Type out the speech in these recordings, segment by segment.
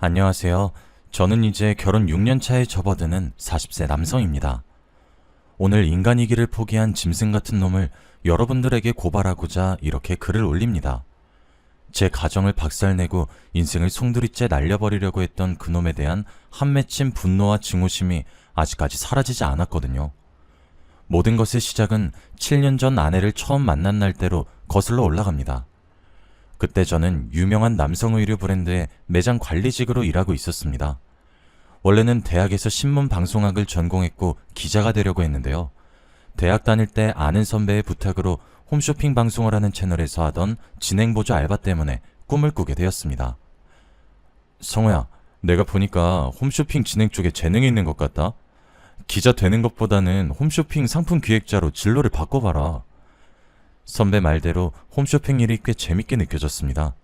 안녕하세요. 저는 이제 결혼 6년 차에 접어드는 40세 남성입니다. 오늘 인간이기를 포기한 짐승 같은 놈을 여러분들에게 고발하고자 이렇게 글을 올립니다. 제 가정을 박살내고 인생을 송두리째 날려버리려고 했던 그놈에 대한 한 맺힌 분노와 증오심이 아직까지 사라지지 않았거든요. 모든 것의 시작은 7년 전 아내를 처음 만난 날대로 거슬러 올라갑니다. 그때 저는 유명한 남성 의류 브랜드의 매장 관리직으로 일하고 있었습니다. 원래는 대학에서 신문 방송학을 전공했고 기자가 되려고 했는데요. 대학 다닐 때 아는 선배의 부탁으로 홈쇼핑 방송을 하는 채널에서 하던 진행보조 알바 때문에 꿈을 꾸게 되었습니다. 성호야, 내가 보니까 홈쇼핑 진행 쪽에 재능이 있는 것 같다. 기자 되는 것보다는 홈쇼핑 상품 기획자로 진로를 바꿔봐라. 선배 말대로 홈쇼핑 일이 꽤 재밌게 느껴졌습니다.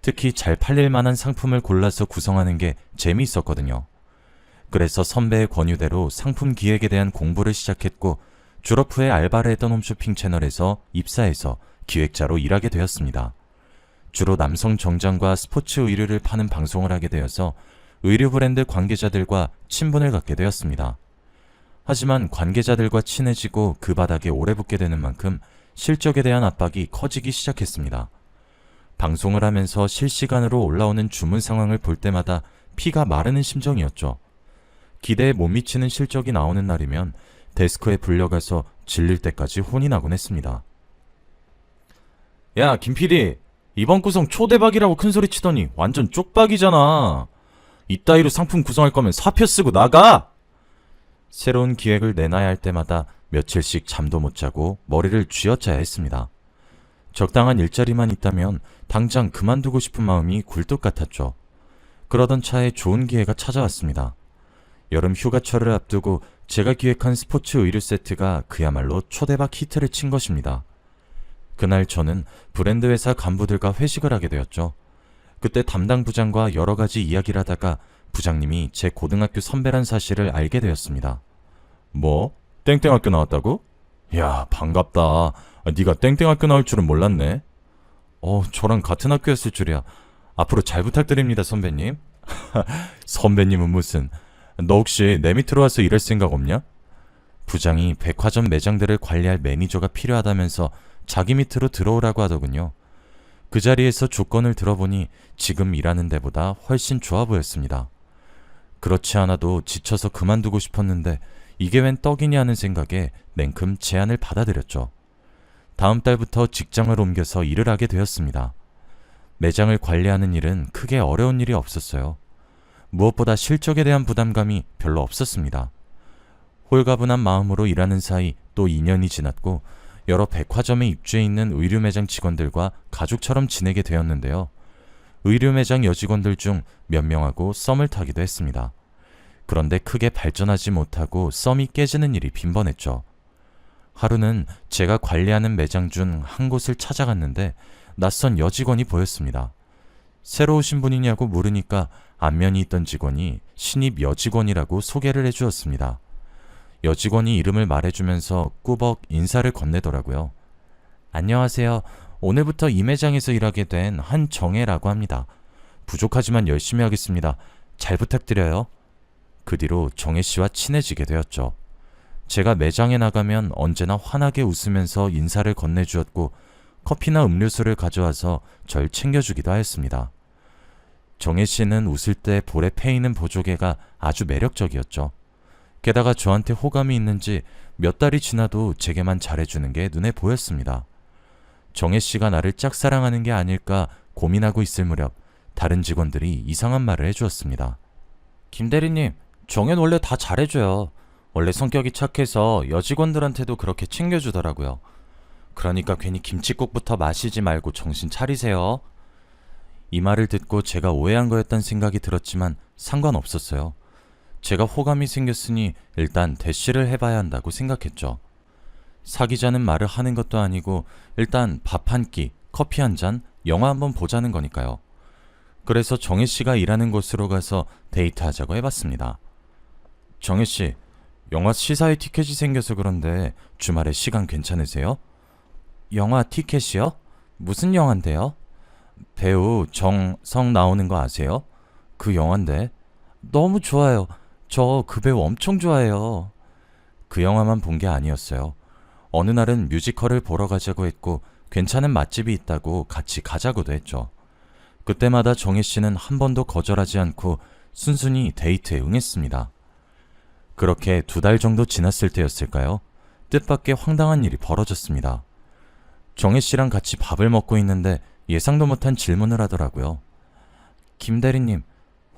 특히 잘 팔릴 만한 상품을 골라서 구성하는 게 재미있었거든요. 그래서 선배의 권유대로 상품 기획에 대한 공부를 시작했고 졸업 후에 알바를 했던 홈쇼핑 채널에서 입사해서 기획자로 일하게 되었습니다. 주로 남성 정장과 스포츠 의류를 파는 방송을 하게 되어서 의류 브랜드 관계자들과 친분을 갖게 되었습니다. 하지만 관계자들과 친해지고 그 바닥에 오래 붙게 되는 만큼 실적에 대한 압박이 커지기 시작했습니다. 방송을 하면서 실시간으로 올라오는 주문 상황을 볼 때마다 피가 마르는 심정이었죠. 기대에 못 미치는 실적이 나오는 날이면 데스크에 불려가서 질릴 때까지 혼이 나곤 했습니다. 야, 김 PD, 이번 구성 초대박이라고 큰소리 치더니 완전 쪽박이잖아. 이따위로 상품 구성할 거면 사표 쓰고 나가! 새로운 기획을 내놔야 할 때마다 며칠씩 잠도 못 자고 머리를 쥐어짜야 했습니다. 적당한 일자리만 있다면 당장 그만두고 싶은 마음이 굴뚝 같았죠. 그러던 차에 좋은 기회가 찾아왔습니다. 여름 휴가철을 앞두고 제가 기획한 스포츠 의류 세트가 그야말로 초대박 히트를 친 것입니다. 그날 저는 브랜드 회사 간부들과 회식을 하게 되었죠. 그때 담당 부장과 여러 가지 이야기를 하다가 부장님이 제 고등학교 선배란 사실을 알게 되었습니다. 뭐? 땡땡학교 나왔다고? 야, 반갑다. 네가 땡땡학교 나올 줄은 몰랐네. 저랑 같은 학교였을 줄이야. 앞으로 잘 부탁드립니다, 선배님. 선배님은 무슨. 너 혹시 내 밑으로 와서 일할 생각 없냐? 부장이 백화점 매장들을 관리할 매니저가 필요하다면서 자기 밑으로 들어오라고 하더군요. 그 자리에서 조건을 들어보니 지금 일하는 데보다 훨씬 좋아 보였습니다. 그렇지 않아도 지쳐서 그만두고 싶었는데 이게 웬 떡이냐 하는 생각에 냉큼 제안을 받아들였죠. 다음 달부터 직장을 옮겨서 일을 하게 되었습니다. 매장을 관리하는 일은 크게 어려운 일이 없었어요. 무엇보다 실적에 대한 부담감이 별로 없었습니다. 홀가분한 마음으로 일하는 사이 또 2년이 지났고 여러 백화점에 입주해 있는 의류 매장 직원들과 가족처럼 지내게 되었는데요. 의류 매장 여직원들 중 몇 명하고 썸을 타기도 했습니다. 그런데 크게 발전하지 못하고 썸이 깨지는 일이 빈번했죠. 하루는 제가 관리하는 매장 중 한 곳을 찾아갔는데 낯선 여직원이 보였습니다. 새로 오신 분이냐고 물으니까 안면이 있던 직원이 신입 여직원이라고 소개를 해주었습니다. 여직원이 이름을 말해주면서 꾸벅 인사를 건네더라고요. 안녕하세요. 오늘부터 이 매장에서 일하게 된 한정혜라고 합니다. 부족하지만 열심히 하겠습니다. 잘 부탁드려요. 그 뒤로 정혜 씨와 친해지게 되었죠. 제가 매장에 나가면 언제나 환하게 웃으면서 인사를 건네주었고 커피나 음료수를 가져와서 절 챙겨주기도 하였습니다. 정혜 씨는 웃을 때 볼에 패이는 보조개가 아주 매력적이었죠. 게다가 저한테 호감이 있는지 몇 달이 지나도 제게만 잘해주는 게 눈에 보였습니다. 정혜 씨가 나를 짝사랑하는 게 아닐까 고민하고 있을 무렵 다른 직원들이 이상한 말을 해주었습니다. 김 대리님, 정혜는 원래 다 잘해줘요. 원래 성격이 착해서 여직원들한테도 그렇게 챙겨주더라고요. 그러니까 괜히 김칫국부터 마시지 말고 정신 차리세요. 이 말을 듣고 제가 오해한 거였단 생각이 들었지만 상관없었어요. 제가 호감이 생겼으니 일단 대시를 해봐야 한다고 생각했죠. 사귀자는 말을 하는 것도 아니고 일단 밥 한 끼, 커피 한 잔, 영화 한번 보자는 거니까요. 그래서 정혜 씨가 일하는 곳으로 가서 데이트하자고 해봤습니다. 정혜 씨, 영화 시사회 티켓이 생겨서 그런데 주말에 시간 괜찮으세요? 영화 티켓이요? 무슨 영화인데요? 배우 정성 나오는 거 아세요? 그 영화인데. 너무 좋아요. 저 그 배우 엄청 좋아해요. 그 영화만 본 게 아니었어요. 어느 날은 뮤지컬을 보러 가자고 했고 괜찮은 맛집이 있다고 같이 가자고도 했죠. 그때마다 정혜 씨는 한 번도 거절하지 않고 순순히 데이트에 응했습니다. 그렇게 2달 정도 지났을 때였을까요? 뜻밖의 황당한 일이 벌어졌습니다. 정혜 씨랑 같이 밥을 먹고 있는데 예상도 못한 질문을 하더라고요. 김 대리님,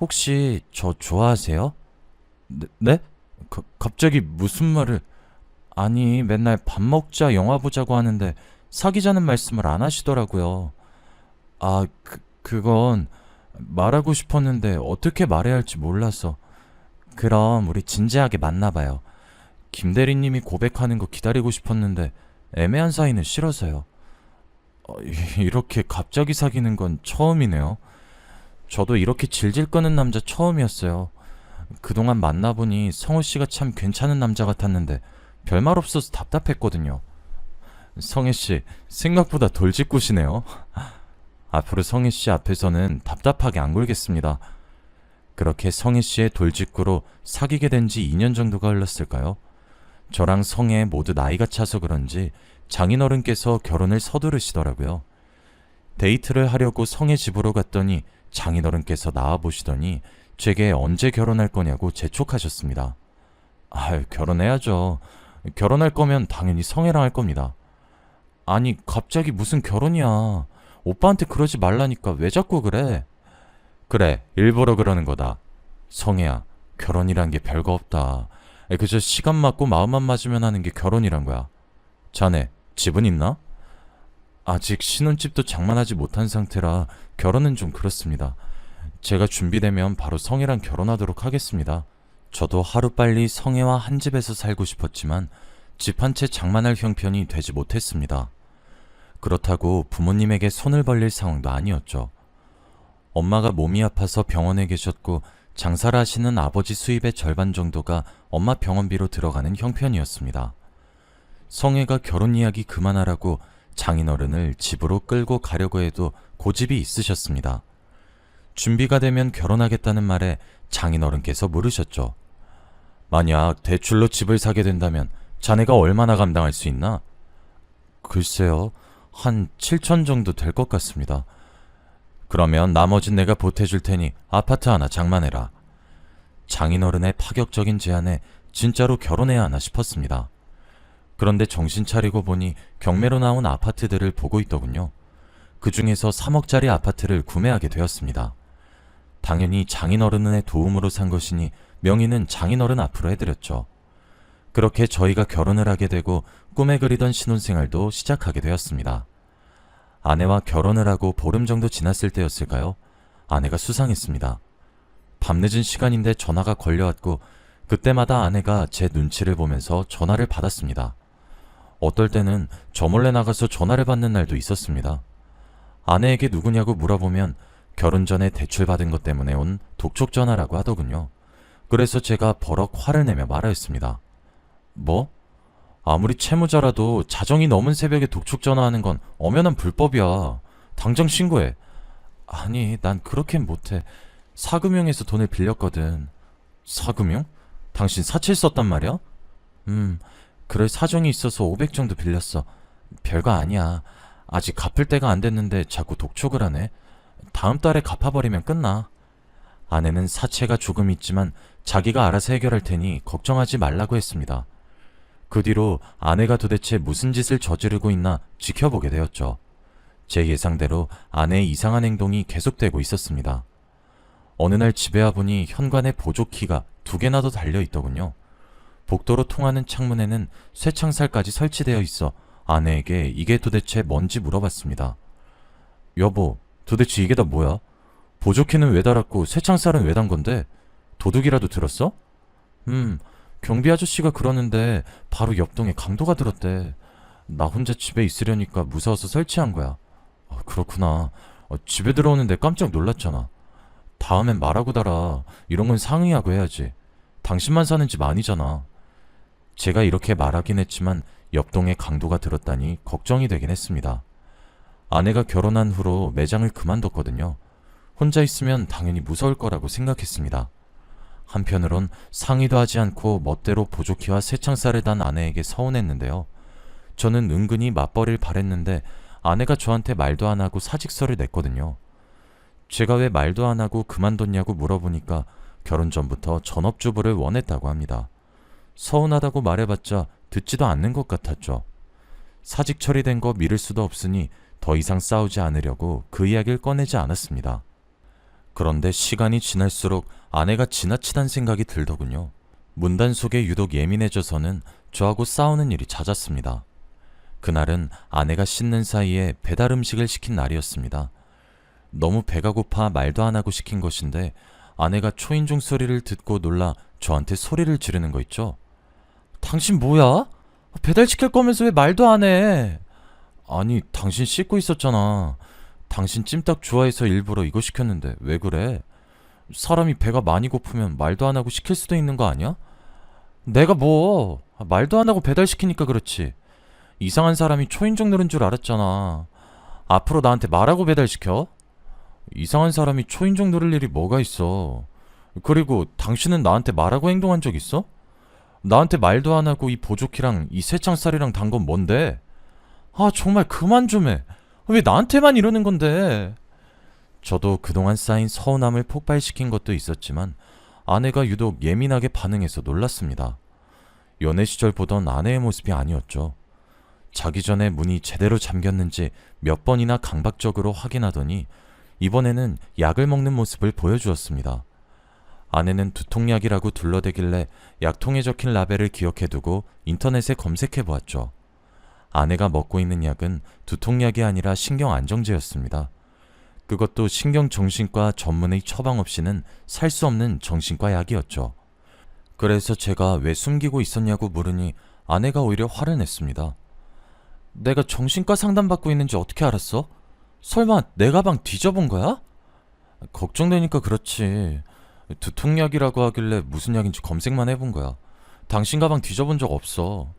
혹시 저 좋아하세요? 네? 갑자기 무슨 말을... 아니, 맨날 밥 먹자, 영화 보자고 하는데 사귀자는 말씀을 안 하시더라고요. 아, 그건 말하고 싶었는데 어떻게 말해야 할지 몰라서. 그럼 우리 진지하게 만나봐요. 김 대리님이 고백하는 거 기다리고 싶었는데 애매한 사이는 싫어서요. 이렇게 갑자기 사귀는 건 처음이네요. 저도 이렇게 질질 끄는 남자 처음이었어요. 그동안 만나보니 성우 씨가 참 괜찮은 남자 같았는데 별말 없어서 답답했거든요. 성혜 씨, 생각보다 돌직구시네요. 앞으로 성혜 씨 앞에서는 답답하게 안 굴겠습니다. 그렇게 성혜 씨의 돌직구로 사귀게 된 지 2년 정도가 흘렀을까요? 저랑 성혜 모두 나이가 차서 그런지 장인어른께서 결혼을 서두르시더라고요. 데이트를 하려고 성혜 집으로 갔더니 장인어른께서 나와보시더니 제게 언제 결혼할 거냐고 재촉하셨습니다. 결혼해야죠. 결혼할 거면 당연히 성혜랑 할 겁니다. 아니, 갑자기 무슨 결혼이야. 오빠한테 그러지 말라니까 왜 자꾸 그래? 그래, 일부러 그러는 거다. 성혜야, 결혼이란 게 별거 없다. 그저 시간 맞고 마음만 맞으면 하는 게 결혼이란 거야. 자네, 집은 있나? 아직 신혼집도 장만하지 못한 상태라 결혼은 좀 그렇습니다. 제가 준비되면 바로 성혜랑 결혼하도록 하겠습니다. 저도 하루빨리 성혜와 한 집에서 살고 싶었지만 집 한 채 장만할 형편이 되지 못했습니다. 그렇다고 부모님에게 손을 벌릴 상황도 아니었죠. 엄마가 몸이 아파서 병원에 계셨고 장사를 하시는 아버지 수입의 절반 정도가 엄마 병원비로 들어가는 형편이었습니다. 성혜가 결혼 이야기 그만하라고 장인어른을 집으로 끌고 가려고 해도 고집이 있으셨습니다. 준비가 되면 결혼하겠다는 말에 장인어른께서 물으셨죠. 만약 대출로 집을 사게 된다면 자네가 얼마나 감당할 수 있나? 글쎄요, 한 7천 정도 될 것 같습니다. 그러면 나머진 내가 보태줄 테니 아파트 하나 장만해라. 장인어른의 파격적인 제안에 진짜로 결혼해야 하나 싶었습니다. 그런데 정신 차리고 보니 경매로 나온 아파트들을 보고 있더군요. 그 중에서 3억짜리 아파트를 구매하게 되었습니다. 당연히 장인어른의 도움으로 산 것이니 명의는 장인어른 앞으로 해드렸죠. 그렇게 저희가 결혼을 하게 되고 꿈에 그리던 신혼생활도 시작하게 되었습니다. 아내와 결혼을 하고 보름 정도 지났을 때였을까요? 아내가 수상했습니다. 밤늦은 시간인데 전화가 걸려왔고 그때마다 아내가 제 눈치를 보면서 전화를 받았습니다. 어떨 때는 저 몰래 나가서 전화를 받는 날도 있었습니다. 아내에게 누구냐고 물어보면 결혼 전에 대출받은 것 때문에 온 독촉 전화라고 하더군요. 그래서 제가 버럭 화를 내며 말하였습니다. 뭐? 아무리 채무자라도 자정이 넘은 새벽에 독촉 전화하는 건 엄연한 불법이야. 당장 신고해. 아니, 난 그렇게는 못해. 사금융에서 돈을 빌렸거든. 사금융? 당신 사채 썼단 말이야? 그럴 사정이 있어서 500 정도 빌렸어. 별거 아니야. 아직 갚을 때가 안 됐는데 자꾸 독촉을 하네. 다음 달에 갚아버리면 끝나. 아내는 사채가 조금 있지만 자기가 알아서 해결할 테니 걱정하지 말라고 했습니다. 그 뒤로 아내가 도대체 무슨 짓을 저지르고 있나 지켜보게 되었죠. 제 예상대로 아내의 이상한 행동이 계속되고 있었습니다. 어느 날 집에 와보니 현관에 보조키가 2개나 더 달려있더군요. 복도로 통하는 창문에는 쇠창살까지 설치되어 있어 아내에게 이게 도대체 뭔지 물어봤습니다. 여보, 도대체 이게 다 뭐야? 보조키는 왜 달았고 쇠창살은 왜 단 건데? 도둑이라도 들었어? 경비 아저씨가 그러는데 바로 옆동에 강도가 들었대. 나 혼자 집에 있으려니까 무서워서 설치한 거야. 그렇구나. 집에 들어오는데 깜짝 놀랐잖아. 다음엔 말하고 달아. 이런 건 상의하고 해야지. 당신만 사는 집 아니잖아. 제가 이렇게 말하긴 했지만 옆동에 강도가 들었다니 걱정이 되긴 했습니다. 아내가 결혼한 후로 매장을 그만뒀거든요. 혼자 있으면 당연히 무서울 거라고 생각했습니다. 한편으론 상의도 하지 않고 멋대로 보조키와 새창살을 단 아내에게 서운했는데요. 저는 은근히 맞벌이를 바랬는데 아내가 저한테 말도 안 하고 사직서를 냈거든요. 제가 왜 말도 안 하고 그만뒀냐고 물어보니까 결혼 전부터 전업주부를 원했다고 합니다. 서운하다고 말해봤자 듣지도 않는 것 같았죠. 사직 처리된 거 미룰 수도 없으니 더 이상 싸우지 않으려고 그 이야기를 꺼내지 않았습니다. 그런데 시간이 지날수록 아내가 지나치단 생각이 들더군요. 문단속에 유독 예민해져서는 저하고 싸우는 일이 잦았습니다. 그날은 아내가 씻는 사이에 배달 음식을 시킨 날이었습니다. 너무 배가 고파 말도 안 하고 시킨 것인데 아내가 초인종 소리를 듣고 놀라 저한테 소리를 지르는 거 있죠. 당신 뭐야? 배달 시킬 거면서 왜 말도 안 해? 아니, 당신 씻고 있었잖아. 당신 찜닭 좋아해서 일부러 이거 시켰는데 왜 그래? 사람이 배가 많이 고프면 말도 안 하고 시킬 수도 있는 거 아니야? 내가 뭐 말도 안 하고 배달시키니까 그렇지. 이상한 사람이 초인종 누른 줄 알았잖아. 앞으로 나한테 말하고 배달시켜? 이상한 사람이 초인종 누를 일이 뭐가 있어. 그리고 당신은 나한테 말하고 행동한 적 있어? 나한테 말도 안 하고 이 보조키랑 이 새창살이랑 단 건 뭔데? 아, 정말 그만 좀 해. 왜 나한테만 이러는 건데? 저도 그동안 쌓인 서운함을 폭발시킨 것도 있었지만 아내가 유독 예민하게 반응해서 놀랐습니다. 연애 시절 보던 아내의 모습이 아니었죠. 자기 전에 문이 제대로 잠겼는지 몇 번이나 강박적으로 확인하더니 이번에는 약을 먹는 모습을 보여주었습니다. 아내는 두통약이라고 둘러대길래 약통에 적힌 라벨을 기억해두고 인터넷에 검색해보았죠. 아내가 먹고 있는 약은 두통약이 아니라 신경안정제였습니다. 그것도 신경정신과 전문의 처방 없이는 살 수 없는 정신과 약이었죠. 그래서 제가 왜 숨기고 있었냐고 물으니 아내가 오히려 화를 냈습니다. 내가 정신과 상담받고 있는지 어떻게 알았어? 설마 내 가방 뒤져본 거야? 걱정되니까 그렇지. 두통약이라고 하길래 무슨 약인지 검색만 해본 거야. 당신 가방 뒤져본 적 없어.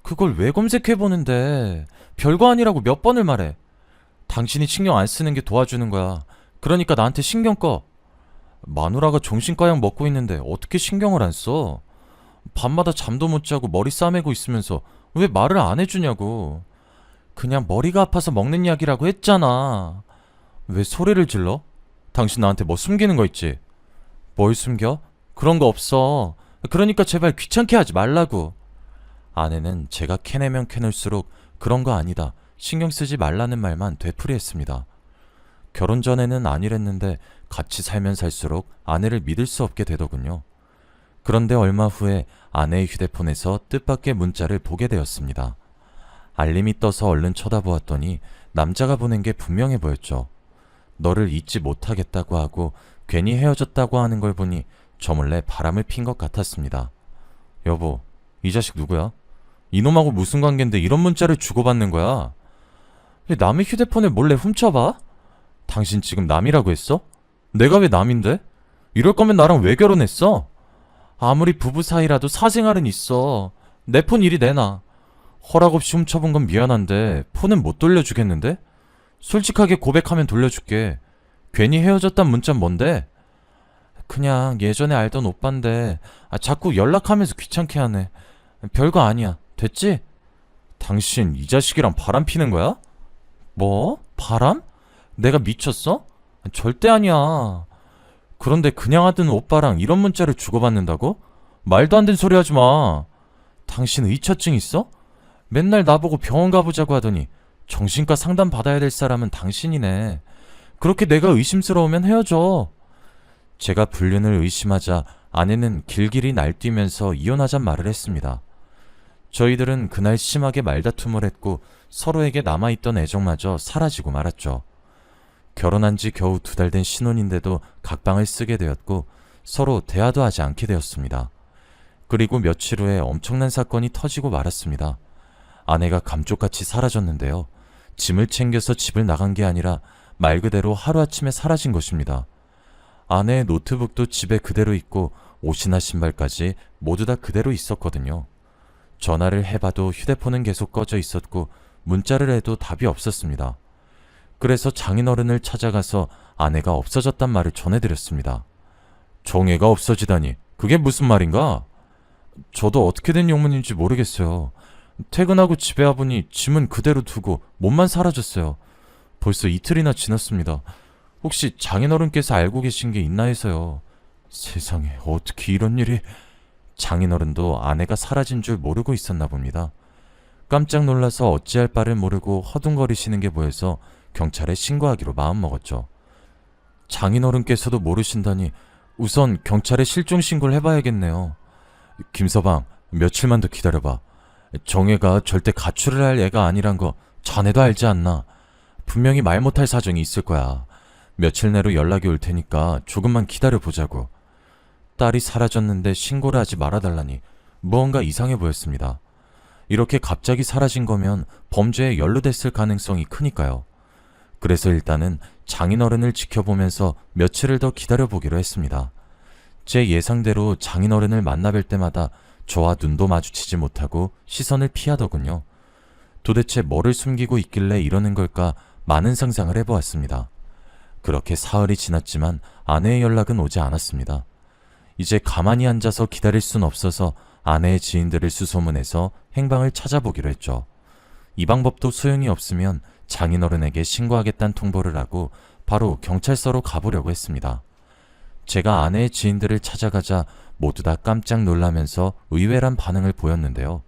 그걸 왜 검색해보는데? 별거 아니라고 몇 번을 말해. 당신이 신경 안 쓰는 게 도와주는 거야. 그러니까 나한테 신경 꺼. 마누라가 정신과 약 먹고 있는데 어떻게 신경을 안 써? 밤마다 잠도 못 자고 머리 싸매고 있으면서 왜 말을 안 해주냐고. 그냥 머리가 아파서 먹는 약이라고 했잖아. 왜 소리를 질러? 당신 나한테 뭐 숨기는 거 있지? 뭘 숨겨? 그런 거 없어. 그러니까 제발 귀찮게 하지 말라고. 아내는 제가 캐내면 캐낼수록 그런 거 아니다, 신경 쓰지 말라는 말만 되풀이했습니다. 결혼 전에는 아니랬는데 같이 살면 살수록 아내를 믿을 수 없게 되더군요. 그런데 얼마 후에 아내의 휴대폰에서 뜻밖의 문자를 보게 되었습니다. 알림이 떠서 얼른 쳐다보았더니 남자가 보낸 게 분명해 보였죠. 너를 잊지 못하겠다고 하고 괜히 헤어졌다고 하는 걸 보니 저 몰래 바람을 핀 것 같았습니다. 여보, 이 자식 누구야? 이놈하고 무슨 관계인데 이런 문자를 주고받는 거야? 왜 남의 휴대폰을 몰래 훔쳐봐? 당신 지금 남이라고 했어? 내가 왜 남인데? 이럴 거면 나랑 왜 결혼했어? 아무리 부부 사이라도 사생활은 있어. 내 폰 이리 내놔. 허락 없이 훔쳐본 건 미안한데 폰은 못 돌려주겠는데? 솔직하게 고백하면 돌려줄게. 괜히 헤어졌단 문자는 뭔데? 그냥 예전에 알던 오빠인데 자꾸 연락하면서 귀찮게 하네. 별거 아니야. 됐지? 당신 이 자식이랑 바람 피는 거야? 뭐? 바람? 내가 미쳤어? 절대 아니야. 그런데 그냥 하던 오빠랑 이런 문자를 주고받는다고? 말도 안 되는 소리 하지 마. 당신 의처증 있어? 맨날 나보고 병원 가보자고 하더니 정신과 상담 받아야 될 사람은 당신이네. 그렇게 내가 의심스러우면 헤어져. 제가 불륜을 의심하자 아내는 길길이 날뛰면서 이혼하잔 말을 했습니다. 저희들은 그날 심하게 말다툼을 했고 서로에게 남아있던 애정마저 사라지고 말았죠. 결혼한 지 겨우 2달 된 신혼인데도 각방을 쓰게 되었고 서로 대화도 하지 않게 되었습니다. 그리고 며칠 후에 엄청난 사건이 터지고 말았습니다. 아내가 감쪽같이 사라졌는데요. 짐을 챙겨서 집을 나간 게 아니라 말 그대로 하루아침에 사라진 것입니다. 아내의 노트북도 집에 그대로 있고 옷이나 신발까지 모두 다 그대로 있었거든요. 전화를 해봐도 휴대폰은 계속 꺼져 있었고 문자를 해도 답이 없었습니다. 그래서 장인어른을 찾아가서 아내가 없어졌단 말을 전해드렸습니다. 정혜가 없어지다니 그게 무슨 말인가? 저도 어떻게 된 영문인지 모르겠어요. 퇴근하고 집에 와보니 짐은 그대로 두고 몸만 사라졌어요. 벌써 이틀이나 지났습니다. 혹시 장인어른께서 알고 계신 게 있나 해서요. 세상에 어떻게 이런 일이... 장인어른도 아내가 사라진 줄 모르고 있었나 봅니다. 깜짝 놀라서 어찌할 바를 모르고 허둥거리시는 게 보여서 경찰에 신고하기로 마음먹었죠. 장인어른께서도 모르신다니 우선 경찰에 실종 신고를 해봐야겠네요. 김서방, 며칠만 더 기다려봐. 정혜가 절대 가출을 할 애가 아니란 거 자네도 알지 않나? 분명히 말 못할 사정이 있을 거야. 며칠 내로 연락이 올 테니까 조금만 기다려보자고. 딸이 사라졌는데 신고를 하지 말아달라니 무언가 이상해 보였습니다. 이렇게 갑자기 사라진 거면 범죄에 연루됐을 가능성이 크니까요. 그래서 일단은 장인어른을 지켜보면서 며칠을 더 기다려보기로 했습니다. 제 예상대로 장인어른을 만나뵐 때마다 저와 눈도 마주치지 못하고 시선을 피하더군요. 도대체 뭐를 숨기고 있길래 이러는 걸까 많은 상상을 해보았습니다. 그렇게 사흘이 지났지만 아내의 연락은 오지 않았습니다. 이제 가만히 앉아서 기다릴 순 없어서 아내의 지인들을 수소문해서 행방을 찾아보기로 했죠. 이 방법도 소용이 없으면 장인어른에게 신고하겠다는 통보를 하고 바로 경찰서로 가보려고 했습니다. 제가 아내의 지인들을 찾아가자 모두 다 깜짝 놀라면서 의외란 반응을 보였는데요.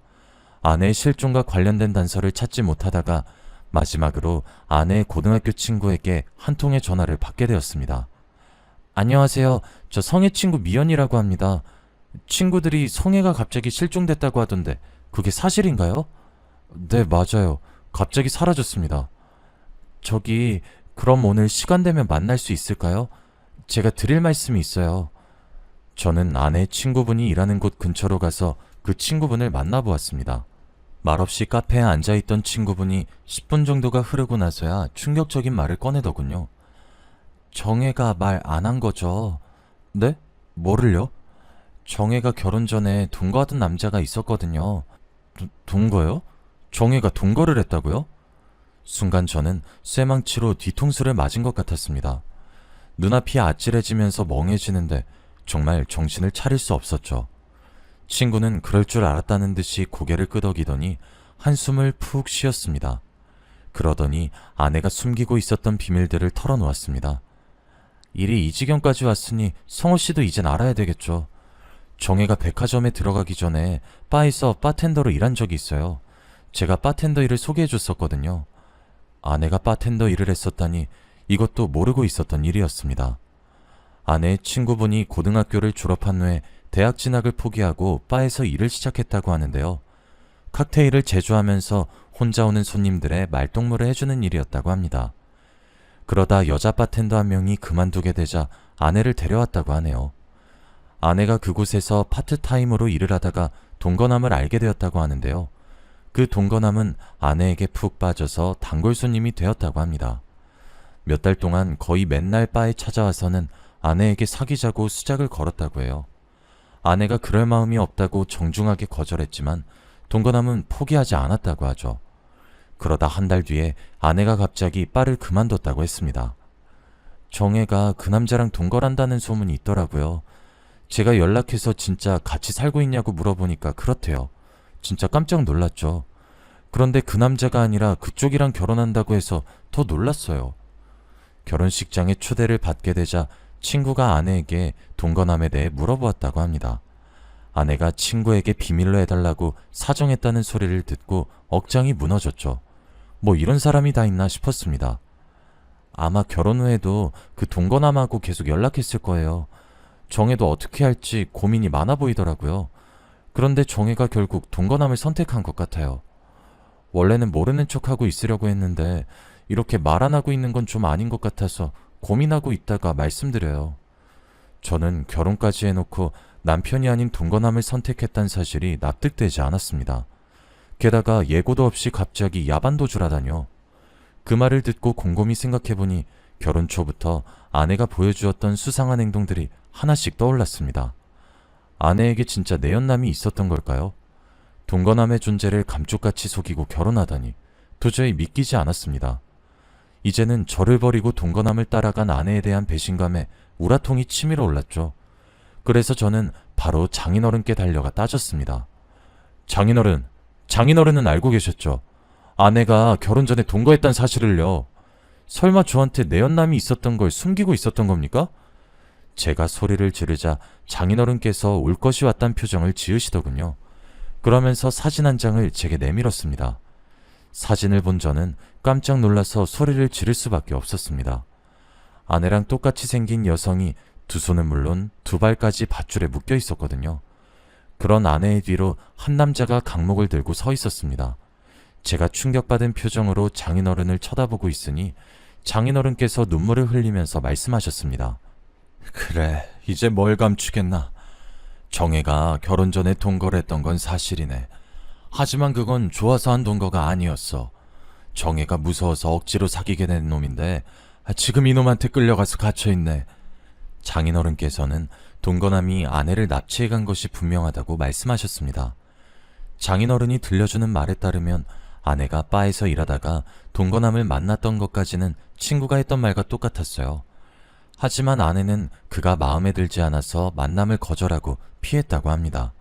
아내의 실종과 관련된 단서를 찾지 못하다가 마지막으로 아내의 고등학교 친구에게 한 통의 전화를 받게 되었습니다. 안녕하세요. 저 성혜 친구 미연이라고 합니다. 친구들이 성혜가 갑자기 실종됐다고 하던데 그게 사실인가요? 네, 맞아요. 갑자기 사라졌습니다. 저기, 그럼 오늘 시간 되면 만날 수 있을까요? 제가 드릴 말씀이 있어요. 저는 아내의 친구분이 일하는 곳 근처로 가서 그 친구분을 만나보았습니다. 말없이 카페에 앉아있던 친구분이 10분 정도가 흐르고 나서야 충격적인 말을 꺼내더군요. 정혜가 말 안 한 거죠? 네? 뭐를요? 정혜가 결혼 전에 동거하던 남자가 있었거든요. 동거요? 정혜가 동거를 했다고요? 순간 저는 쇠망치로 뒤통수를 맞은 것 같았습니다. 눈앞이 아찔해지면서 멍해지는데 정말 정신을 차릴 수 없었죠. 친구는 그럴 줄 알았다는 듯이 고개를 끄덕이더니 한숨을 푹 쉬었습니다. 그러더니 아내가 숨기고 있었던 비밀들을 털어놓았습니다. 일이 이 지경까지 왔으니 성호 씨도 이젠 알아야 되겠죠. 정혜가 백화점에 들어가기 전에 바에서 바텐더로 일한 적이 있어요. 제가 바텐더 일을 소개해줬었거든요. 아내가 바텐더 일을 했었다니 이것도 모르고 있었던 일이었습니다. 아내의 친구분이 고등학교를 졸업한 후에 대학 진학을 포기하고 바에서 일을 시작했다고 하는데요. 칵테일을 제조하면서 혼자 오는 손님들의 말동무를 해주는 일이었다고 합니다. 그러다 여자 바텐더 한 명이 그만두게 되자 아내를 데려왔다고 하네요. 아내가 그곳에서 파트타임으로 일을 하다가 동거남을 알게 되었다고 하는데요. 그 동거남은 아내에게 푹 빠져서 단골 손님이 되었다고 합니다. 몇 달 동안 거의 맨날 바에 찾아와서는 아내에게 사귀자고 수작을 걸었다고 해요. 아내가 그럴 마음이 없다고 정중하게 거절했지만 동거남은 포기하지 않았다고 하죠. 그러다 한 달 뒤에 아내가 갑자기 바를 그만뒀다고 했습니다. 정혜가 그 남자랑 동거란다는 소문이 있더라고요. 제가 연락해서 진짜 같이 살고 있냐고 물어보니까 그렇대요. 진짜 깜짝 놀랐죠. 그런데 그 남자가 아니라 그쪽이랑 결혼한다고 해서 더 놀랐어요. 결혼식장에 초대를 받게 되자 친구가 아내에게 동거남에 대해 물어보았다고 합니다. 아내가 친구에게 비밀로 해달라고 사정했다는 소리를 듣고 억장이 무너졌죠. 뭐 이런 사람이 다 있나 싶었습니다. 아마 결혼 후에도 그 동거남하고 계속 연락했을 거예요. 정혜도 어떻게 할지 고민이 많아 보이더라고요. 그런데 정혜가 결국 동거남을 선택한 것 같아요. 원래는 모르는 척하고 있으려고 했는데 이렇게 말 안 하고 있는 건 좀 아닌 것 같아서 고민하고 있다가 말씀드려요. 저는 결혼까지 해놓고 남편이 아닌 동거남을 선택했다는 사실이 납득되지 않았습니다. 게다가 예고도 없이 갑자기 야반도주라다뇨. 그 말을 듣고 곰곰이 생각해보니 결혼 초부터 아내가 보여주었던 수상한 행동들이 하나씩 떠올랐습니다. 아내에게 진짜 내연남이 있었던 걸까요? 동거남의 존재를 감쪽같이 속이고 결혼하다니 도저히 믿기지 않았습니다. 이제는 저를 버리고 동거남을 따라간 아내에 대한 배신감에 우라통이 치밀어 올랐죠. 그래서 저는 바로 장인어른께 달려가 따졌습니다. 장인어른은 알고 계셨죠? 아내가 결혼 전에 동거했단 사실을요. 설마 저한테 내연남이 있었던 걸 숨기고 있었던 겁니까? 제가 소리를 지르자 장인어른께서 올 것이 왔단 표정을 지으시더군요. 그러면서 사진 한 장을 제게 내밀었습니다. 사진을 본 저는 깜짝 놀라서 소리를 지를 수밖에 없었습니다. 아내랑 똑같이 생긴 여성이 두 손은 물론 두 발까지 밧줄에 묶여 있었거든요. 그런 아내의 뒤로 한 남자가 강목을 들고 서 있었습니다. 제가 충격받은 표정으로 장인어른을 쳐다보고 있으니 장인어른께서 눈물을 흘리면서 말씀하셨습니다. 그래, 이제 뭘 감추겠나. 정혜가 결혼 전에 동거를 했던 건 사실이네. 하지만 그건 좋아서 한 동거가 아니었어. 정혜가 무서워서 억지로 사귀게 된 놈인데 지금 이놈한테 끌려가서 갇혀있네. 장인어른께서는 동거남이 아내를 납치해간 것이 분명하다고 말씀하셨습니다. 장인어른이 들려주는 말에 따르면 아내가 바에서 일하다가 동거남을 만났던 것까지는 친구가 했던 말과 똑같았어요. 하지만 아내는 그가 마음에 들지 않아서 만남을 거절하고 피했다고 합니다.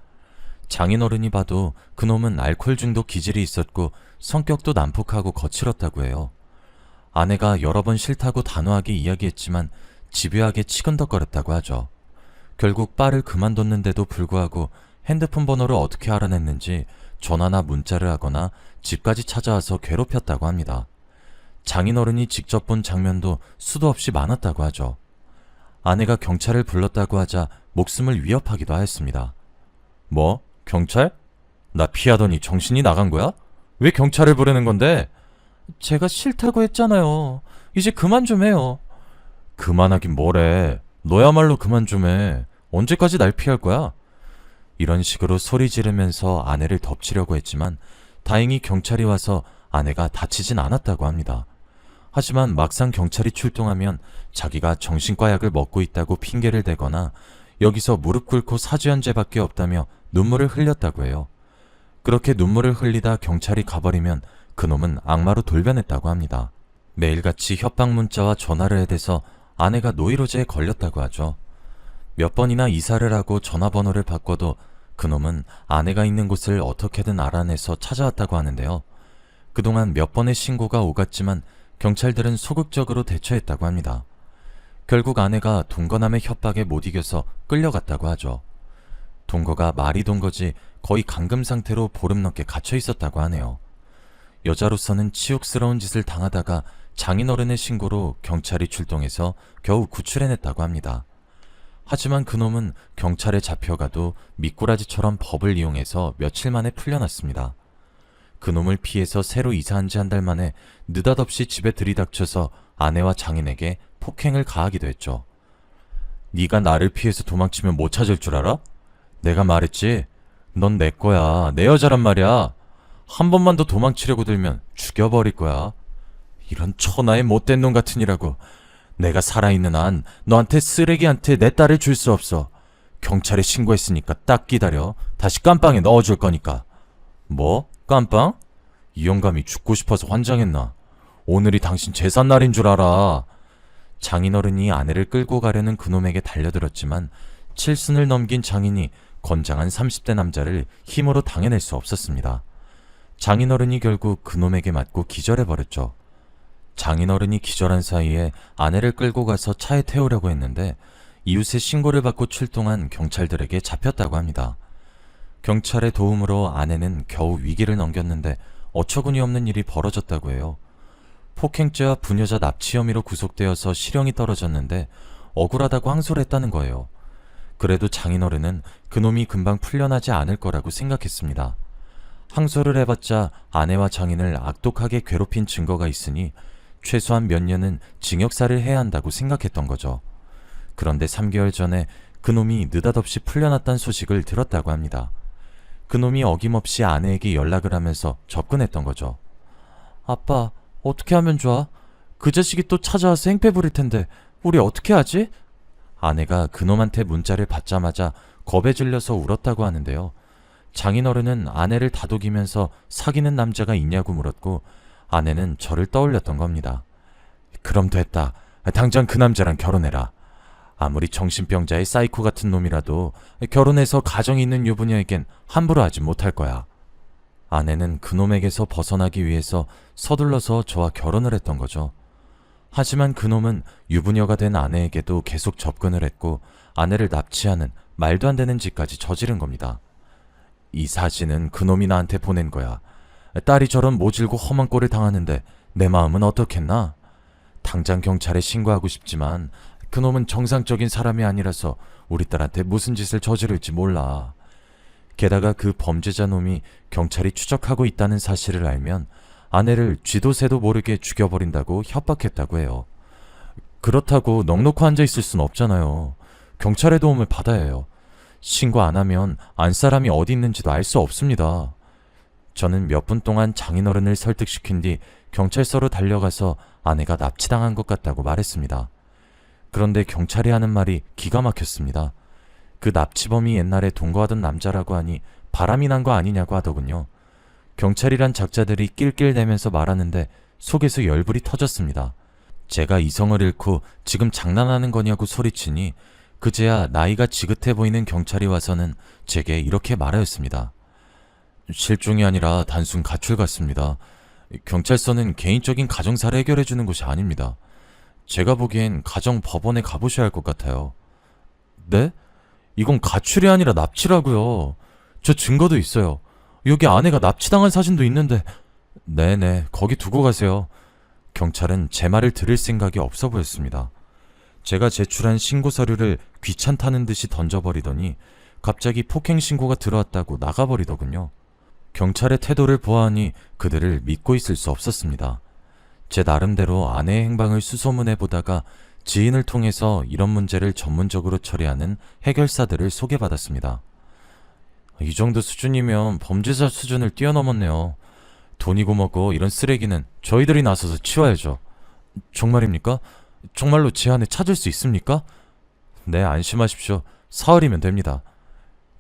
장인어른이 봐도 그놈은 알코올 중독 기질이 있었고 성격도 난폭하고 거칠었다고 해요. 아내가 여러 번 싫다고 단호하게 이야기했지만 집요하게 치근덕거렸다고 하죠. 결국 바를 그만뒀는데도 불구하고 핸드폰 번호를 어떻게 알아냈는지 전화나 문자를 하거나 집까지 찾아와서 괴롭혔다고 합니다. 장인어른이 직접 본 장면도 수도 없이 많았다고 하죠. 아내가 경찰을 불렀다고 하자 목숨을 위협하기도 하였습니다. 뭐? 경찰? 나 피하더니 정신이 나간 거야? 왜 경찰을 부르는 건데? 제가 싫다고 했잖아요. 이제 그만 좀 해요. 그만하긴 뭐래. 너야말로 그만 좀 해. 언제까지 날 피할 거야? 이런 식으로 소리 지르면서 아내를 덮치려고 했지만 다행히 경찰이 와서 아내가 다치진 않았다고 합니다. 하지만 막상 경찰이 출동하면 자기가 정신과 약을 먹고 있다고 핑계를 대거나 여기서 무릎 꿇고 사죄한죄밖에 없다며 눈물을 흘렸다고 해요. 그렇게 눈물을 흘리다 경찰이 가버리면 그놈은 악마로 돌변했다고 합니다. 매일같이 협박 문자와 전화를 해대서 아내가 노이로제에 걸렸다고 하죠. 몇 번이나 이사를 하고 전화번호를 바꿔도 그놈은 아내가 있는 곳을 어떻게든 알아내서 찾아왔다고 하는데요. 그동안 몇 번의 신고가 오갔지만 경찰들은 소극적으로 대처했다고 합니다. 결국 아내가 동거남의 협박에 못 이겨서 끌려갔다고 하죠. 동거가 말이 동거지 거의 감금 상태로 보름 넘게 갇혀 있었다고 하네요. 여자로서는 치욕스러운 짓을 당하다가 장인어른의 신고로 경찰이 출동해서 겨우 구출해냈다고 합니다. 하지만 그놈은 경찰에 잡혀가도 미꾸라지처럼 법을 이용해서 며칠 만에 풀려났습니다. 그놈을 피해서 새로 이사한 지 한 달 만에 느닷없이 집에 들이닥쳐서 아내와 장인에게 폭행을 가하기도 했죠. 네가 나를 피해서 도망치면 못 찾을 줄 알아? 내가 말했지. 넌 내 거야. 내 여자란 말이야. 한 번만 더 도망치려고 들면 죽여버릴 거야. 이런 천하의 못된 놈 같으니라고. 내가 살아있는 한 너한테 쓰레기한테 내 딸을 줄 수 없어. 경찰에 신고했으니까 딱 기다려. 다시 깜빵에 넣어줄 거니까. 뭐? 깜빵? 이 영감이 죽고 싶어서 환장했나? 오늘이 당신 제삿날인 줄 알아. 장인어른이 아내를 끌고 가려는 그놈에게 달려들었지만 칠순을 넘긴 장인이 건장한 30대 남자를 힘으로 당해낼 수 없었습니다. 장인어른이 결국 그놈에게 맞고 기절해버렸죠. 장인어른이 기절한 사이에 아내를 끌고 가서 차에 태우려고 했는데 이웃의 신고를 받고 출동한 경찰들에게 잡혔다고 합니다. 경찰의 도움으로 아내는 겨우 위기를 넘겼는데 어처구니 없는 일이 벌어졌다고 해요. 폭행죄와 부녀자 납치 혐의로 구속되어서 실형이 떨어졌는데 억울하다고 항소를 했다는 거예요. 그래도 장인어른은 그놈이 금방 풀려나지 않을 거라고 생각했습니다. 항소를 해봤자 아내와 장인을 악독하게 괴롭힌 증거가 있으니 최소한 몇 년은 징역살이를 해야 한다고 생각했던 거죠. 그런데 3개월 전에 그놈이 느닷없이 풀려났다는 소식을 들었다고 합니다. 그놈이 어김없이 아내에게 연락을 하면서 접근했던 거죠. 아빠, 어떻게 하면 좋아? 그 자식이 또 찾아와서 행패 부릴 텐데 우리 어떻게 하지? 아내가 그놈한테 문자를 받자마자 겁에 질려서 울었다고 하는데요. 장인어른은 아내를 다독이면서 사귀는 남자가 있냐고 물었고 아내는 저를 떠올렸던 겁니다. 그럼 됐다. 당장 그 남자랑 결혼해라. 아무리 정신병자의 사이코 같은 놈이라도 결혼해서 가정이 있는 유부녀에겐 함부로 하지 못할 거야. 아내는 그놈에게서 벗어나기 위해서 서둘러서 저와 결혼을 했던 거죠. 하지만 그놈은 유부녀가 된 아내에게도 계속 접근을 했고 아내를 납치하는 말도 안 되는 짓까지 저지른 겁니다. 이 사진은 그놈이 나한테 보낸 거야. 딸이 저런 모질고 험한 꼴을 당하는데 내 마음은 어떻겠나? 당장 경찰에 신고하고 싶지만 그놈은 정상적인 사람이 아니라서 우리 딸한테 무슨 짓을 저지를지 몰라. 게다가 그 범죄자 놈이 경찰이 추적하고 있다는 사실을 알면 아내를 쥐도 새도 모르게 죽여버린다고 협박했다고 해요. 그렇다고 넋놓고 앉아있을 순 없잖아요. 경찰의 도움을 받아야 해요. 신고 안 하면 안 사람이 어디 있는지도 알 수 없습니다. 저는 몇 분 동안 장인어른을 설득시킨 뒤 경찰서로 달려가서 아내가 납치당한 것 같다고 말했습니다. 그런데 경찰이 하는 말이 기가 막혔습니다. 그 납치범이 옛날에 동거하던 남자라고 하니 바람이 난 거 아니냐고 하더군요. 경찰이란 작자들이 낄낄대면서 말하는데 속에서 열불이 터졌습니다. 제가 이성을 잃고 지금 장난하는 거냐고 소리치니 그제야 나이가 지긋해 보이는 경찰이 와서는 제게 이렇게 말하였습니다. 실종이 아니라 단순 가출 같습니다. 경찰서는 개인적인 가정사를 해결해주는 곳이 아닙니다. 제가 보기엔 가정법원에 가보셔야 할 것 같아요. 네? 이건 가출이 아니라 납치라고요. 저 증거도 있어요. 여기 아내가 납치당한 사진도 있는데. 네네, 거기 두고 가세요. 경찰은 제 말을 들을 생각이 없어 보였습니다. 제가 제출한 신고 서류를 귀찮다는 듯이 던져버리더니 갑자기 폭행 신고가 들어왔다고 나가버리더군요. 경찰의 태도를 보아하니 그들을 믿고 있을 수 없었습니다. 제 나름대로 아내의 행방을 수소문해 보다가 지인을 통해서 이런 문제를 전문적으로 처리하는 해결사들을 소개받았습니다. 이 정도 수준이면 범죄자 수준을 뛰어넘었네요. 돈이고 뭐고 이런 쓰레기는 저희들이 나서서 치워야죠. 정말입니까? 정말로 제 아내 찾을 수 있습니까? 네, 안심하십시오. 사흘이면 됩니다.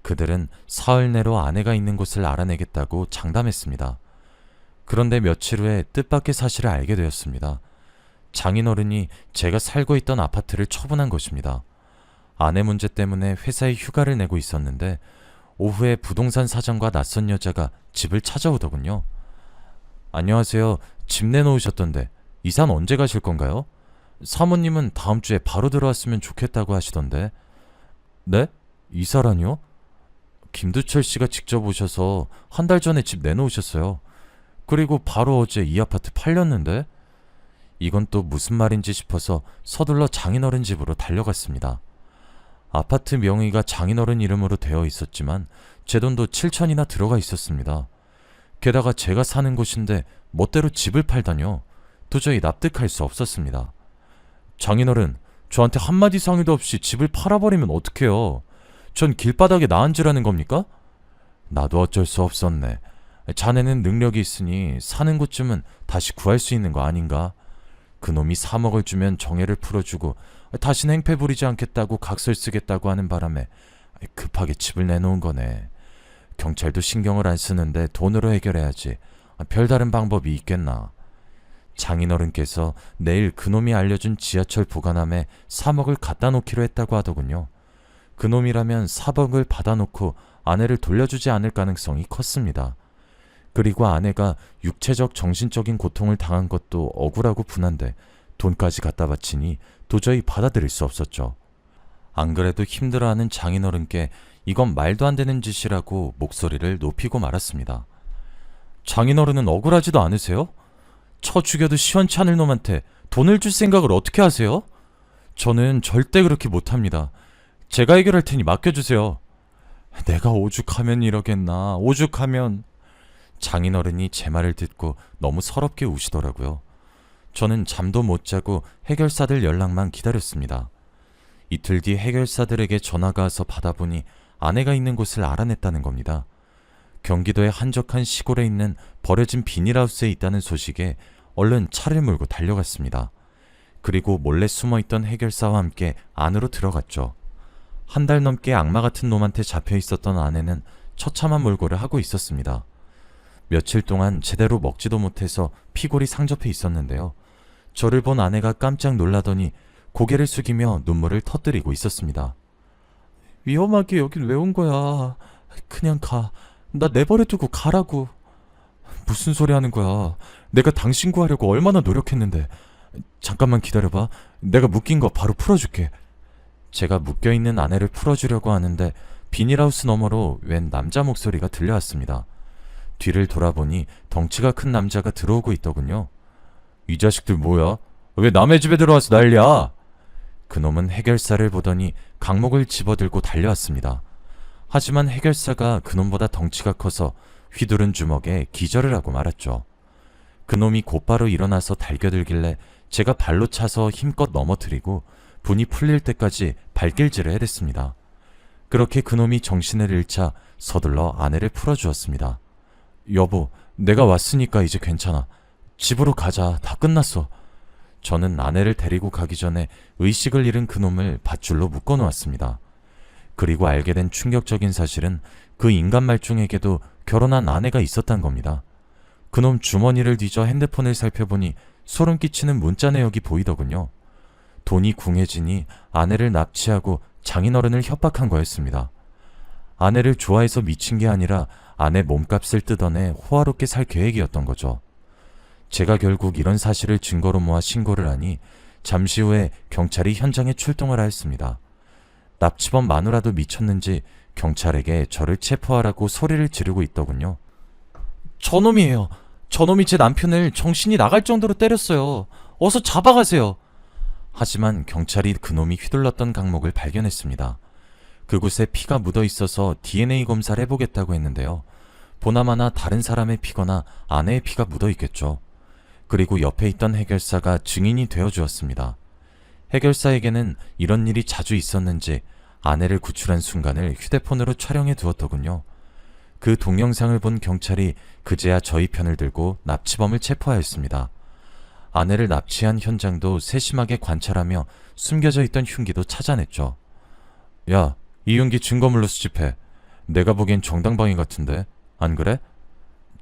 그들은 사흘 내로 아내가 있는 곳을 알아내겠다고 장담했습니다. 그런데 며칠 후에 뜻밖의 사실을 알게 되었습니다. 장인어른이 제가 살고 있던 아파트를 처분한 것입니다. 아내 문제 때문에 회사에 휴가를 내고 있었는데 오후에 부동산 사장과 낯선 여자가 집을 찾아오더군요. 안녕하세요. 집 내놓으셨던데 이사는 언제 가실 건가요? 사모님은 다음 주에 바로 들어왔으면 좋겠다고 하시던데. 네? 이사라니요? 김두철 씨가 직접 오셔서 한 달 전에 집 내놓으셨어요. 그리고 바로 어제 이 아파트 팔렸는데? 이건 또 무슨 말인지 싶어서 서둘러 장인어른 집으로 달려갔습니다. 아파트 명의가 장인어른 이름으로 되어 있었지만 제 돈도 7천이나 들어가 있었습니다. 게다가 제가 사는 곳인데 멋대로 집을 팔다뇨. 도저히 납득할 수 없었습니다. 장인어른, 저한테 한마디 상의도 없이 집을 팔아버리면 어떡해요? 전 길바닥에 나앉으라는 겁니까? 나도 어쩔 수 없었네. 자네는 능력이 있으니 사는 곳쯤은 다시 구할 수 있는 거 아닌가? 그놈이 3억을 주면 정해를 풀어주고 다시는 행패 부리지 않겠다고 각서 쓰겠다고 하는 바람에 급하게 집을 내놓은 거네. 경찰도 신경을 안 쓰는데 돈으로 해결해야지. 별다른 방법이 있겠나. 장인어른께서 내일 그놈이 알려준 지하철 보관함에 3억을 갖다 놓기로 했다고 하더군요. 그놈이라면 4억을 받아놓고 아내를 돌려주지 않을 가능성이 컸습니다. 그리고 아내가 육체적 정신적인 고통을 당한 것도 억울하고 분한데 돈까지 갖다 바치니 도저히 받아들일 수 없었죠. 안 그래도 힘들어하는 장인어른께 이건 말도 안 되는 짓이라고 목소리를 높이고 말았습니다. 장인어른은 억울하지도 않으세요? 쳐 죽여도 시원치 않을 놈한테 돈을 줄 생각을 어떻게 하세요? 저는 절대 그렇게 못합니다. 제가 해결할 테니 맡겨주세요. 내가 오죽하면 이러겠나. 오죽하면. 장인어른이 제 말을 듣고 너무 서럽게 우시더라고요. 저는 잠도 못 자고 해결사들 연락만 기다렸습니다. 이틀 뒤 해결사들에게 전화가 와서 받아보니 아내가 있는 곳을 알아냈다는 겁니다. 경기도의 한적한 시골에 있는 버려진 비닐하우스에 있다는 소식에 얼른 차를 몰고 달려갔습니다. 그리고 몰래 숨어있던 해결사와 함께 안으로 들어갔죠. 한 달 넘게 악마 같은 놈한테 잡혀 있었던 아내는 처참한 몰골을 하고 있었습니다. 며칠 동안 제대로 먹지도 못해서 피골이 상접해 있었는데요. 저를 본 아내가 깜짝 놀라더니 고개를 숙이며 눈물을 터뜨리고 있었습니다. 위험하게 여긴 왜 온 거야? 그냥 가. 나 내버려 두고 가라고. 무슨 소리 하는 거야? 내가 당신 구하려고 얼마나 노력했는데. 잠깐만 기다려봐. 내가 묶인 거 바로 풀어줄게. 제가 묶여있는 아내를 풀어주려고 하는데 비닐하우스 너머로 웬 남자 목소리가 들려왔습니다. 뒤를 돌아보니 덩치가 큰 남자가 들어오고 있더군요. 이 자식들 뭐야? 왜 남의 집에 들어와서 난리야? 그놈은 해결사를 보더니 강목을 집어들고 달려왔습니다. 하지만 해결사가 그놈보다 덩치가 커서 휘두른 주먹에 기절을 하고 말았죠. 그놈이 곧바로 일어나서 달겨들길래 제가 발로 차서 힘껏 넘어뜨리고 분이 풀릴 때까지 발길질을 해댔습니다. 그렇게 그놈이 정신을 잃자 서둘러 아내를 풀어주었습니다. 여보, 내가 왔으니까 이제 괜찮아. 집으로 가자. 다 끝났어. 저는 아내를 데리고 가기 전에 의식을 잃은 그놈을 밧줄로 묶어놓았습니다. 그리고 알게 된 충격적인 사실은 그 인간 말중에게도 결혼한 아내가 있었단 겁니다. 그놈 주머니를 뒤져 핸드폰을 살펴보니 소름 끼치는 문자 내역이 보이더군요. 돈이 궁해지니 아내를 납치하고 장인어른을 협박한 거였습니다. 아내를 좋아해서 미친 게 아니라 아내 몸값을 뜯어내 호화롭게 살 계획이었던 거죠. 제가 결국 이런 사실을 증거로 모아 신고를 하니 잠시 후에 경찰이 현장에 출동을 하였습니다. 납치범 마누라도 미쳤는지 경찰에게 저를 체포하라고 소리를 지르고 있더군요. 저놈이에요. 저놈이 제 남편을 정신이 나갈 정도로 때렸어요. 어서 잡아가세요. 하지만 경찰이 그놈이 휘둘렀던 강목을 발견했습니다. 그곳에 피가 묻어 있어서 DNA 검사를 해보겠다고 했는데요. 보나마나 다른 사람의 피거나 아내의 피가 묻어 있겠죠. 그리고 옆에 있던 해결사가 증인이 되어주었습니다. 해결사에게는 이런 일이 자주 있었는지 아내를 구출한 순간을 휴대폰으로 촬영해 두었더군요. 그 동영상을 본 경찰이 그제야 저희 편을 들고 납치범을 체포하였습니다. 아내를 납치한 현장도 세심하게 관찰하며 숨겨져 있던 흉기도 찾아냈죠. 야, 이 흉기 증거물로 수집해. 내가 보기엔 정당방위 같은데, 안 그래?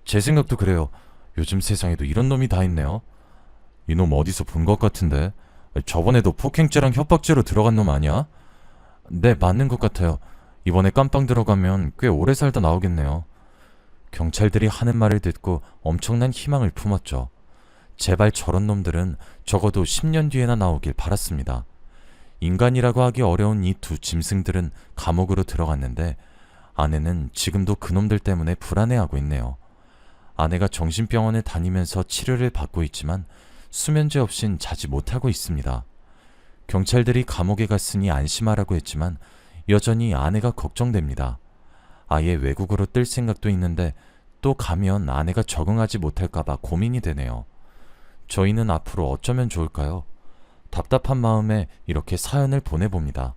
제 생각도 그래요. 요즘 세상에도 이런 놈이 다 있네요. 이놈 어디서 본 것 같은데. 저번에도 폭행죄랑 협박죄로 들어간 놈 아니야? 네, 맞는 것 같아요. 이번에 깜빵 들어가면 꽤 오래 살다 나오겠네요. 경찰들이 하는 말을 듣고 엄청난 희망을 품었죠. 제발 저런 놈들은 적어도 10년 뒤에나 나오길 바랐습니다. 인간이라고 하기 어려운 이 두 짐승들은 감옥으로 들어갔는데 아내는 지금도 그놈들 때문에 불안해하고 있네요. 아내가 정신병원에 다니면서 치료를 받고 있지만 수면제 없인 자지 못하고 있습니다. 경찰들이 감옥에 갔으니 안심하라고 했지만 여전히 아내가 걱정됩니다. 아예 외국으로 뜰 생각도 있는데 또 가면 아내가 적응하지 못할까봐 고민이 되네요. 저희는 앞으로 어쩌면 좋을까요? 답답한 마음에 이렇게 사연을 보내봅니다.